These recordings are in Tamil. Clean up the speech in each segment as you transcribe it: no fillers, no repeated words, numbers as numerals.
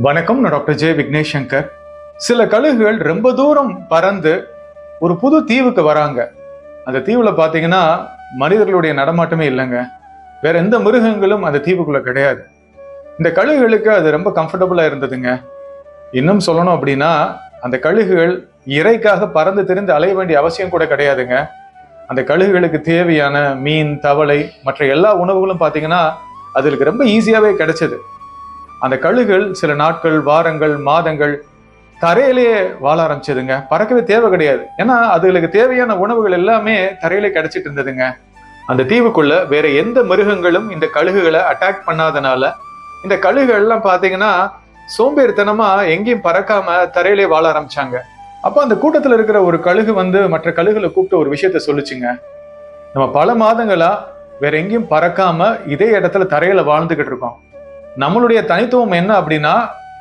வணக்கம், நான் டாக்டர் ஜே விக்னேஷ் சங்கர். சில கழுகுகள் ரொம்ப தூரம் பறந்து ஒரு புது தீவுக்கு வராங்க. அந்த தீவுல பாத்தீங்கன்னா மனிதர்களுடைய நடமாட்டமே இல்லைங்க. வேற எந்த மிருகங்களும் அந்த தீவுக்குள்ள கிடையாது. இந்த கழுகுகளுக்கு அது ரொம்ப கம்ஃபர்டபுளா இருந்ததுங்க. இன்னும் சொல்லணும் அப்படின்னா, அந்த கழுகுகள் இரைக்காக பறந்து திரிந்து அலைய வேண்டிய அவசியம் கூட கிடையாதுங்க. அந்த கழுகுகளுக்கு தேவையான மீன், தவளை, மற்ற எல்லா உணவுகளும் பாத்தீங்கன்னா அதுக்கு ரொம்ப ஈஸியாவே கிடைச்சது. அந்த கழுகுகள் சில நாட்கள், வாரங்கள், மாதங்கள் தரையிலேயே வாழ ஆரம்பிச்சதுங்க. பறக்கவே தேவை கிடையாது. ஏன்னா அதுகளுக்கு தேவையான உணவுகள் எல்லாமே தரையிலே கிடைச்சிட்டு இருந்ததுங்க. அந்த தீவுக்குள்ள வேற எந்த மிருகங்களும் இந்த கழுகுகளை அட்டாக் பண்ணாதனால இந்த கழுகுகள் எல்லாம் பாத்தீங்கன்னா சோம்பேறித்தனமா எங்கேயும் பறக்காம தரையிலே வாழ ஆரம்பிச்சாங்க. அப்ப அந்த கூட்டத்துல இருக்கிற ஒரு கழுகு மற்ற கழுகுகளை கூப்பிட்டு ஒரு விஷயத்த சொல்லுச்சுங்க. நம்ம பல மாதங்களா வேற எங்கேயும் பறக்காம இதே இடத்துல தரையில வாழ்ந்துகிட்டு இருக்கோம். நம்மளுடைய தனித்துவம் என்ன அப்படின்னா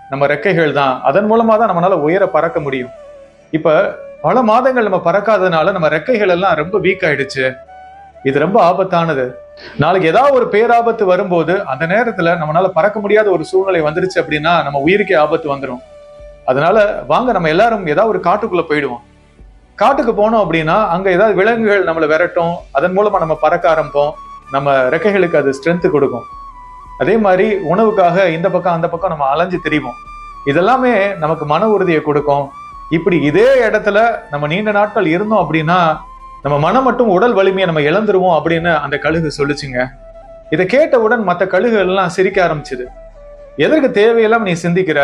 நம்ம ரெக்கைகள் தான். அதன் மூலமா தான் நம்மளால உயர பறக்க முடியும். இப்ப பல மாதங்கள் நம்ம பறக்காததுனால நம்ம ரெக்கைகள் எல்லாம் ரொம்ப வீக் ஆயிடுச்சு. இது ரொம்ப ஆபத்தானது. நாளைக்கு ஏதாவது ஒரு பேராபத்து வரும்போது அந்த நேரத்துல நம்மளால பறக்க முடியாத ஒரு சூழ்நிலை வந்துருச்சு அப்படின்னா நம்ம உயிருக்கே ஆபத்து வந்துடும். அதனால வாங்க நம்ம எல்லாரும் ஏதாவது ஒரு காட்டுக்குள்ள போயிடுவோம். காட்டுக்கு போனோம் அப்படின்னா அங்க ஏதாவது விலங்குகள் நம்மளை விரட்டும். அதன் மூலமா நம்ம பறக்க ஆரம்பிப்போம். நம்ம ரெக்கைகளுக்கு அது ஸ்ட்ரென்த் கொடுக்கும். அதே மாதிரி உணவுக்காக இந்த பக்கம் அந்த பக்கம் நம்ம அலைஞ்சு திரிவோம். இதெல்லாமே நமக்கு மன உறுதியை கொடுக்கும். இப்படி இதே இடத்துல நம்ம நீண்ட நாட்கள் இருந்தோம் அப்படின்னா நம்ம மனம் மட்டும் உடல் வலிமையை நம்ம இழந்துருவோம் அப்படின்னு அந்த கழுகு சொல்லுச்சுங்க. இதை கேட்டவுடன் மற்ற கழுகுகள் எல்லாம் சிரிக்க ஆரம்பிச்சுது. எதற்கு தேவையெல்லாம் நீ சிந்திக்கிற?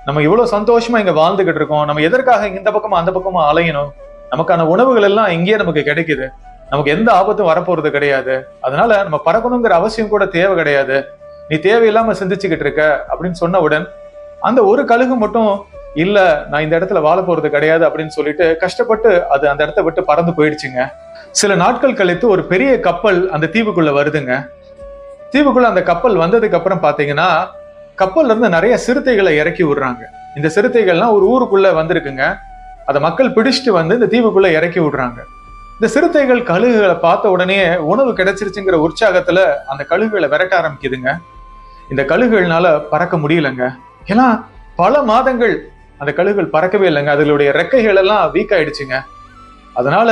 நம்ம இவ்வளவு சந்தோஷமா இங்க வாழ்ந்துகிட்டு இருக்கோம். நம்ம எதற்காக இந்த பக்கமா அந்த பக்கமா அலையணும்? நமக்கான உணவுகள் எல்லாம் இங்கேயே நமக்கு கிடைக்குது. நமக்கு எந்த ஆபத்தும் வரப்போறது கிடையாது. அதனால நம்ம பறக்கணுங்கிற அவசியம் கூட தேவை கிடையாது. நீ தேவையில்லாம சிந்திச்சுக்கிட்டு இருக்க அப்படின்னு சொன்னவுடன் அந்த ஒரு கழுகு மட்டும் இல்ல, நான் இந்த இடத்துல வாழ போறது கிடையாது அப்படின்னு சொல்லிட்டு கஷ்டப்பட்டு அது அந்த இடத்த விட்டு பறந்து போயிடுச்சுங்க. சில நாட்கள் கழித்து ஒரு பெரிய கப்பல் அந்த தீவுக்குள்ள வருதுங்க. தீவுக்குள்ள அந்த கப்பல் வந்ததுக்கு அப்புறம் பாத்தீங்கன்னா கப்பல்ல இருந்து நிறைய சிறுத்தைகளை இறக்கி விடுறாங்க. இந்த சிறுத்தைகள்லாம் ஒரு ஊருக்குள்ள வந்திருக்குங்க. அதை மக்கள் பிடிச்சிட்டு வந்து இந்த தீவுக்குள்ள இறக்கி விடுறாங்க. இந்த சிறுத்தைகள் கழுகுகளை பார்த்த உடனே உணவு கிடைச்சிருச்சுங்கிற உற்சாகத்துல அந்த கழுகுகளை விரட்ட ஆரம்பிக்குதுங்க. இந்த கழுகுகள்னால பறக்க முடியலங்க. ஏன்னா பல மாதங்கள் அந்த கழுகுகள் பறக்கவே இல்லைங்க. அதுகளுடைய ரெக்கைகள் எல்லாம் வீக் ஆயிடுச்சுங்க. அதனால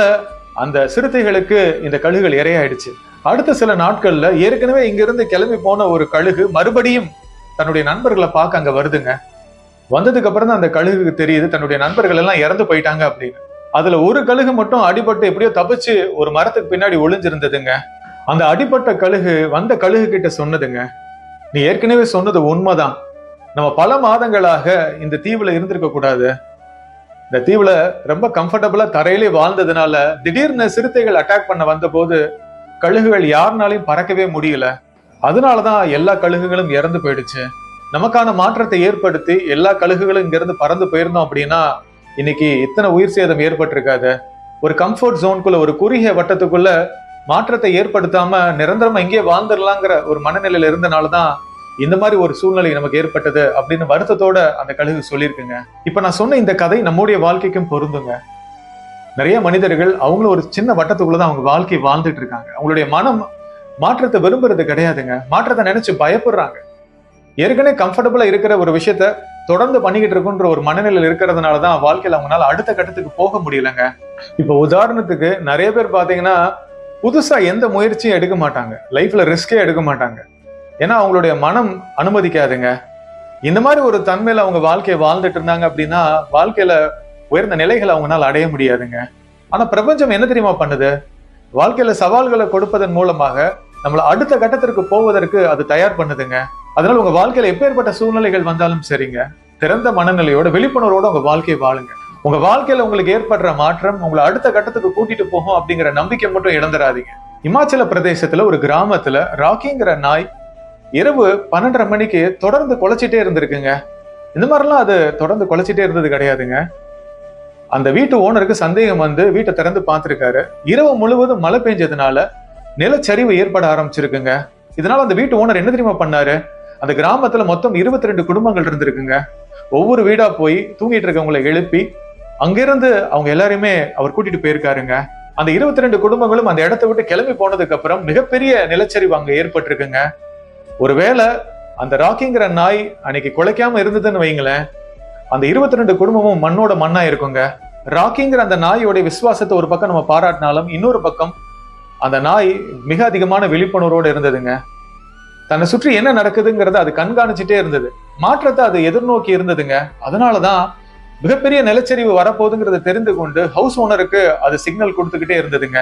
அந்த சிறுத்தைகளுக்கு இந்த கழுகுகள் இரையாயிடுச்சு. அடுத்த சில நாட்கள்ல ஏற்கனவே இங்கிருந்து கிளம்பி போன ஒரு கழுகு மறுபடியும் தன்னுடைய நண்பர்களை பார்க்க அங்க வருதுங்க. வந்ததுக்கு அப்புறம் தான் அந்த கழுகுக்கு தெரியுது தன்னுடைய நண்பர்கள் எல்லாம் இறந்து போயிட்டாங்க அப்படின்னு. அதுல ஒரு கழுகு மட்டும் அடிபட்டு எப்படியோ தப்பிச்சு ஒரு மரத்துக்கு பின்னாடி ஒளிஞ்சிருந்ததுங்க. அந்த அடிபட்ட கழுகு வந்த கழுகு கிட்ட சொன்னதுங்க, நீ ஏற்கனவே சொன்னது உண்மைதான். நம்ம பல மாதங்களாக இந்த தீவுல இருந்திருக்க கூடாது. இந்த தீவுல ரொம்ப கம்ஃபர்டபுளா தரையிலே வாழ்ந்ததுனால திடீர்னு சிறுத்தைகள் அட்டாக் பண்ண வந்த போது கழுகுகள் யாருனாலையும் பறக்கவே முடியல. அதனாலதான் எல்லா கழுகுகளும் இறந்து போயிடுச்சு. நமக்கான மாற்றத்தை ஏற்படுத்தி எல்லா கழுகுகளும் இங்க இருந்து பறந்து போயிருந்தோம் அப்படின்னா இன்னைக்கு இத்தனை உயிர் சேதம் ஏற்பட்டிருக்காது. ஒரு கம்ஃபர்ட் ஜோனுக்குள்ள, ஒரு குறுகிய வட்டத்துக்குள்ள மாற்றத்தை ஏற்படுத்தாம நிரந்தரமா இங்கே வாழ்ந்துடலாங்கிற ஒரு மனநிலையில இருந்தனாலதான் இந்த மாதிரி ஒரு சூழ்நிலை நமக்கு ஏற்பட்டது அப்படின்னு வருத்தத்தோட அந்த கழுகு சொல்லியிருக்குங்க. இப்ப நான் சொன்ன இந்த கதை நம்முடைய வாழ்க்கைக்கும் பொருந்துங்க. நிறைய மனிதர்கள் அவங்களும் ஒரு சின்ன வட்டத்துக்குள்ளதான் அவங்க வாழ்க்கை வாழ்ந்துட்டு இருக்காங்க. அவங்களுடைய மனம் மாற்றத்தை விரும்புறது கிடையாதுங்க. மாற்றத்தை நினைச்சு பயப்படுறாங்க. ஏற்கனவே கம்ஃபர்டபுளா இருக்கிற ஒரு விஷயத்த தொடர்ந்து பண்ணிக்கிட்டு இருக்குன்ற ஒரு மனநிலையில் இருக்கிறதுனாலதான் வாழ்க்கையில அவங்களால அடுத்த கட்டத்துக்கு போக முடியலங்க. இப்ப உதாரணத்துக்கு நிறைய பேர் பாத்தீங்கன்னா புதுசா எந்த முயற்சியும் எடுக்க மாட்டாங்க. லைஃப்ல ரிஸ்கே எடுக்க மாட்டாங்க. ஏன்னா அவங்களுடைய மனம் அனுமதிக்காதுங்க. இந்த மாதிரி ஒரு தன்மையில அவங்க வாழ்க்கையை வாழ்ந்துட்டு இருந்தாங்க அப்படின்னா வாழ்க்கையில உயர்ந்த நிலைகளை அவங்களால அடைய முடியாதுங்க. ஆனா பிரபஞ்சம் என்ன தெரியுமா பண்ணுது? வாழ்க்கையில சவால்களை கொடுப்பதன் மூலமாக நம்மள அடுத்த கட்டத்திற்கு போவதற்கு அது தயார் பண்ணுதுங்க. அதனால உங்க வாழ்க்கையில எப்பேற்பட்ட சூழ்நிலைகள் வந்தாலும் சரிங்க, திறந்த மனநிலையோட விழிப்புணர்வோட உங்க வாழ்க்கையை வாழுங்க. உங்க வாழ்க்கையில உங்களுக்கு ஏற்படுற மாற்றம் உங்களை அடுத்த கட்டத்துக்கு கூட்டிட்டு போகும் அப்படிங்கிற நம்பிக்கை மட்டும் இழந்துடாதீங்க. இமாச்சல பிரதேசத்துல ஒரு கிராமத்துல ராக்கிங்கிற நாய் இரவு 12:30 மணிக்கு தொடர்ந்து குலைச்சிட்டே இருந்திருக்குங்க. இந்த மாதிரிலாம் அது தொடர்ந்து குலைச்சிட்டே இருந்தது கிடையாதுங்க. அந்த வீட்டு ஓனருக்கு சந்தேகம் வந்து வீட்டை திறந்து பார்த்திருக்காரு. இரவு முழுவதும் மழை பெஞ்சதுனால நிலச்சரிவு ஏற்பட ஆரம்பிச்சிருக்குங்க. இதனால அந்த வீட்டு ஓனர் என்ன தெரியுமா பண்ணாரு? அந்த கிராமத்துல மொத்தம் 22 குடும்பங்கள் இருந்திருக்குங்க. ஒவ்வொரு வீடா போய் தூங்கிட்டு இருக்கவங்களை எழுப்பி அங்கிருந்து அவங்க எல்லாருமே அவர் கூட்டிட்டு போயிருக்காருங்க. அந்த 22 குடும்பங்களும் அந்த இடத்தை விட்டு கிளம்பி போனதுக்கு அப்புறம் மிகப்பெரிய நிலச்சரிவு அங்க ஏற்பட்டிருக்குங்க. ஒருவேளை அந்த ராக்கிங்கிற நாய் அன்னைக்கு குலைக்காம இருந்ததுன்னு வைங்களேன், அந்த 22 குடும்பமும் மண்ணோட மண்ணா இருக்குங்க. ராக்கிங்கிற அந்த நாயோட விசுவாசத்தை ஒரு பக்கம் நம்ம பாராட்டினாலும் இன்னொரு பக்கம் அந்த நாய் மிக அதிகமான விழிப்புணர்வோடு இருந்ததுங்க. தன்னை சுற்றி என்ன நடக்குதுங்கிறத அது கண்காணிச்சுட்டே இருந்தது. மாற்றத்தை அது எதிர்நோக்கி இருந்ததுங்க. அதனாலதான் மிகப்பெரிய நிலச்சரிவு வரப்போகுதுங்கிறத தெரிந்து கொண்டு ஹவுஸ் ஓனருக்கு அது சிக்னல் கொடுத்துக்கிட்டே இருந்ததுங்க.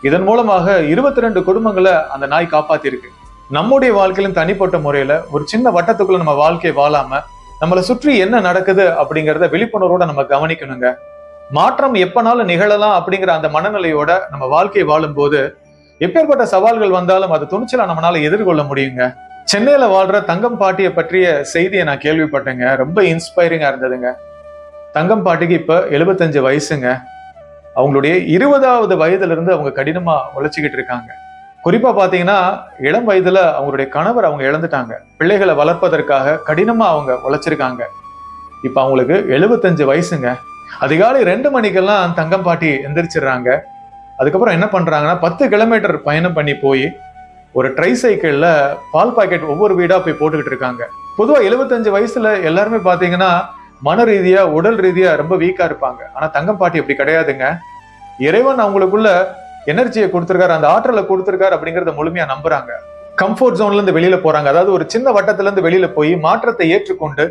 இதன் மூலமாக 22 குடும்பங்களை அந்த நாய் காப்பாத்திருக்கு. நம்முடைய வாழ்க்கையிலும் தனிப்பட்ட முறையில ஒரு சின்ன வட்டத்துக்குள்ள நம்ம வாழ்க்கையை வாழாம நம்மளை சுற்றி என்ன நடக்குது அப்படிங்கிறத விழிப்புணர்வோட நம்ம கவனிக்கணுங்க. மாற்றம் எப்பனாலும் நிகழலாம் அப்படிங்கிற அந்த மனநிலையோட நம்ம வாழ்க்கையை வாழும் போது எப்பேற்பட்ட சவால்கள் வந்தாலும் அது துணிச்சலா நம்மளால எதிர்கொள்ள முடியுங்க. சென்னையில வாழ்ற தங்கம் பாட்டியை பற்றிய செய்தியை நான் கேள்விப்பட்டேங்க. ரொம்ப இன்ஸ்பைரிங்கா இருந்ததுங்க. தங்கம் பாட்டிக்கு இப்ப 75 வயசுங்க. அவங்களுடைய 20வது வயதுல இருந்து அவங்க கடினமா உழைச்சிக்கிட்டு இருக்காங்க. குறிப்பா பாத்தீங்கன்னா இளம் வயதுல அவங்களுடைய கணவர் அவங்க இழந்துட்டாங்க. பிள்ளைகளை வளர்ப்பதற்காக கடினமா அவங்க உழைச்சிருக்காங்க. இப்ப அவங்களுக்கு 75 வயசுங்க. அதிகாலை 2 மணிக்கெல்லாம் தங்கம் பாட்டி எந்திரிச்சிடுறாங்க. அதுக்கப்புறம் என்ன பண்றாங்கன்னா 10 கிலோமீட்டர் பயணம் பண்ணி போய் ஒரு ட்ரை சைக்கிள்ல பால் பாக்கெட் ஒவ்வொரு வீடா போய் போட்டுக்கிட்டு இருக்காங்க. பொதுவா 75 வயசுல எல்லாருமே பாத்தீங்கன்னா மன ரீதியா உடல் ரீதியா ரொம்ப வீக்கா இருப்பாங்க. ஆனா தங்கம் பாட்டி அப்படி கிடையாதுங்க. இறைவன் அவங்களுக்குள்ள எனர்ஜியை கொடுத்திருக்காரு, அந்த ஆற்றலை கொடுத்திருக்காரு அப்படிங்கறத முழுமையா நம்புறாங்க. கம்ஃபர்ட் ஜோன்ல இருந்து வெளியில போறாங்க. அதாவது ஒரு சின்ன வட்டத்துல இருந்து வெளியில போய் மாற்றத்தை ஏற்றுக்கொண்டு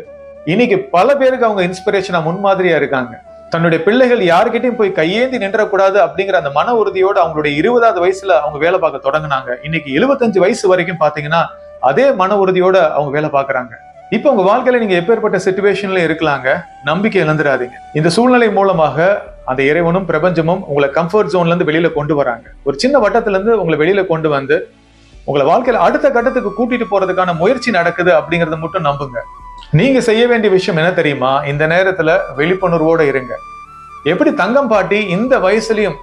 இன்னைக்கு பல பேருக்கு அவங்க இன்ஸ்பிரேஷனா முன்மாதிரியா இருக்காங்க. தன்னுடைய பிள்ளைகள் யாருக்கிட்டையும் போய் கையேந்தி நின்றக்கூடாது அப்படிங்கிற அந்த மன உறுதியோட அவங்களுடைய 20வது வயசுல அவங்க வேலை பார்க்க தொடங்கினாங்க. இன்னைக்கு 75 வயசு வரைக்கும் பாத்தீங்கன்னா அதே மன உறுதியோட அவங்க வேலை பார்க்கறாங்க. இப்ப உங்க வாழ்க்கையில நீங்க எப்பேற்பட்ட சிச்சுவேஷன்ல இருக்கலாங்க, நம்பிக்கை இழந்துடாதீங்க. இந்த சூழ்நிலை மூலமாக அந்த இறைவனும் பிரபஞ்சமும் உங்களை கம்ஃபர்ட் ஜோன்ல இருந்து வெளியில கொண்டு வராங்க. ஒரு சின்ன வட்டத்துல இருந்து உங்களை வெளியில கொண்டு வந்து உங்களை வாழ்க்கையில அடுத்த கட்டத்துக்கு கூட்டிட்டு போறதுக்கான முயற்சி நடக்குது அப்படிங்கறத மட்டும் நம்புங்க. நீங்க செய்ய வேண்டிய விஷயம் என்ன தெரியுமா? இந்த நேரத்துல விழிப்புணர்வோட இருங்க. எப்படி தங்கம் பாட்டி இந்த வயசுலயும்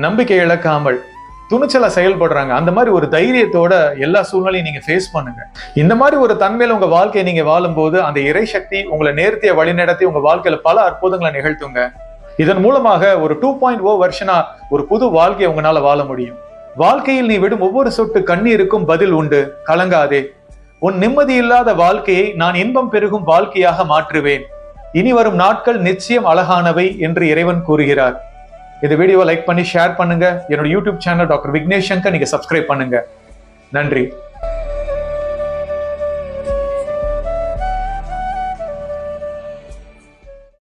நம்பிக்கை இழக்காமல் துணிச்சலா செயல்படுறாங்க, அந்த மாதிரி ஒரு தைரியத்தோட எல்லா சூழ்நிலையும் நீங்க ஃபேஸ் பண்ணுங்க. இந்த மாதிரி ஒரு தன்மையில உங்க வாழ்க்கையை நீங்க வாழும் போது அந்த இறை சக்தி உங்களை நேர்த்திய வழிநடத்தி உங்க வாழ்க்கையில பல அற்புதங்களை நிகழ்த்துங்க. இதன் மூலமாக ஒரு 2.0 வருஷனா ஒரு புது வாழ்க்கையை உங்களால வாழ முடியும். வாழ்க்கையில் நீ விடும் ஒவ்வொரு சொட்டு கண்ணீருக்கும் பதில் உண்டு, கலங்காதே. உன் நிம்மதி இல்லாத வாழ்க்கையை நான் இன்பம் பெருகும் வாழ்க்கையாக மாற்றுவேன். இனி வரும் நாட்கள் நிச்சயம் அழகானவை என்று இறைவன் கூறுகிறார். இந்த வீடியோவை லைக் பண்ணி ஷேர் பண்ணுங்க. என்னோட YouTube channel doctor Vignesh Shankar நீங்க சப்ஸ்கிரைப் பண்ணுங்க. நன்றி.